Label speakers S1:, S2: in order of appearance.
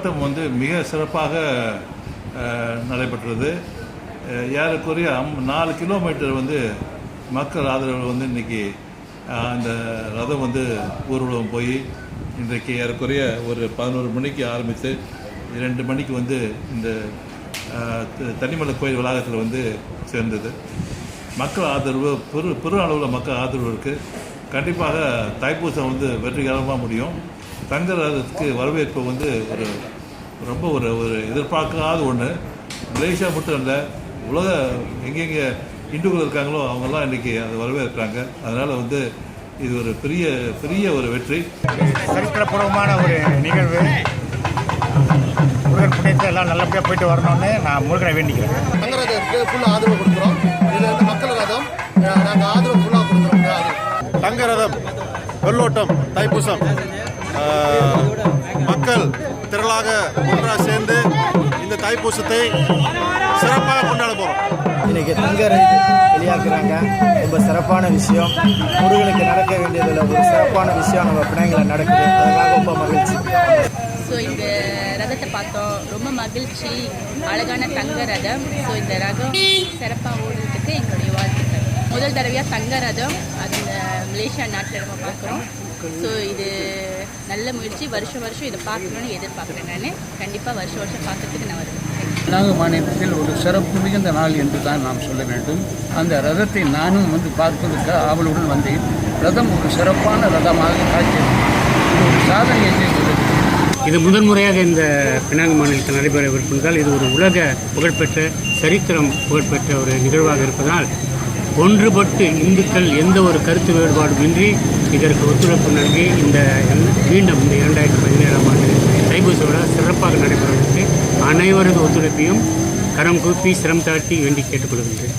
S1: தேரோட்டம் மிக சிறப்பாக நடைபெற்றது. ஏறக்குறைய 4 கிலோமீட்டர் மக்கள் ஆதரவு இன்றைக்கி அந்த ரதம் ஊர்வலம் போய் இன்றைக்கு ஏறக்குறைய ஒரு 11 மணிக்கு ஆரம்பித்து 2 மணிக்கு இந்த தனிமலை கோயில் வளாகத்தில் சேர்ந்தது. மக்கள் ஆதரவு பெரு அளவில் மக்கள் ஆதரவு இருக்குது. கண்டிப்பாக தைப்பூசம் வெற்றிகரமாக முடியும். தங்க ரதத்துக்கு வரவேற்பு ஒரு ரொம்ப ஒரு எதிர்பார்க்காத ஒன்று. மலேசியா மட்டும் இல்லை, உலக எங்கெங்கே இந்துக்கள் இருக்காங்களோ அவங்கெல்லாம் இன்றைக்கி அதை வரவேற்கிறாங்க. அதனால் இது ஒரு பெரிய ஒரு வெற்றி.
S2: சரித்திரபூர்வமான ஒரு நிகழ்வு. முருகன் புண்ணியத்தை எல்லாம் நல்லபடியாக போயிட்டு வரணும்னு நான் முருகனை வேண்டிக்கிறேன்.
S3: தங்க ரதத்துக்கு ஃபுல்லாக ஆதரவு கொடுக்குறோம். இதில் மக்கள் ரதம் நாங்கள் ஆதரவு ஃபுல்லாக கொடுக்குறோம்.
S4: தங்க ரதம் வெள்ளோட்டம் தைப்பூசம் மக்கள் திரளாக ஒன்றாக சேர்ந்து இந்த தைப்பூசத்தை சிறப்பாக கொண்டாட போகிறோம்.
S5: இன்றைக்கி தங்க ரதத்தை வெளியாக்குறாங்க. ரொம்ப சிறப்பான விஷயம். முருகனுக்கு நடக்க வேண்டியதில் ஒரு சிறப்பான விஷயம் நம்ம பிள்ளைங்களை நடக்குது. அதனால ரொம்ப மகிழ்ச்சி.
S6: ஸோ இந்த ரதத்தை பார்த்தோம், ரொம்ப மகிழ்ச்சி. அழகான தங்க ரதம். ஸோ இந்த ரதம் சிறப்பாக ஓடுறதுக்கு எங்களுடைய வாழ்த்துக்கள். முதல் தடவையாக தங்க ரதம் அது இந்த மலேசியா நாட்டில் நம்ம பார்க்குறோம். ஸோ இது நல்ல முயற்சி. வருஷம் இதை பார்க்கணுன்னு எதிர்பார்க்குறேன். நான் கண்டிப்பாக வருஷம் பார்க்கறதுக்கு நான் வருவேன்.
S7: பினாங்கு மாநிலத்தில் ஒரு சிறப்பு மிகுந்த நாள் என்று தான் நாம் சொல்ல வேண்டும். அந்த ரதத்தை நானும் பார்ப்பதற்கு ஆவலுடன் வந்தேன். ரதம் ஒரு சிறப்பான ரதமாக காட்சியது. ஒரு சாதனை என்று சொல்லுது.
S8: இது முதன்முறையாக இந்த பினாங்கு மாநிலத்தில் நடைபெறவிருப்பதால் இது ஒரு உலக புகழ்பெற்ற சரித்திரம் புகழ்பெற்ற ஒரு நிகழ்வாக இருப்பதால் ஒன்றுபட்டு இந்துக்கள் எந்த ஒரு கருத்து வேறுபாடும் இன்றி இதற்கு ஒத்துழைப்பு நல்கி மீண்டும் இந்த 2017ஆம் ஆண்டு தைப்பூச விழா சிறப்பாக நடைபெறுவதற்கு அனைவரது ஒத்துழைப்பையும் கரம் கூப்பி சிரம் தாட்டி வேண்டி கேட்டுக்கொள்கின்றேன்.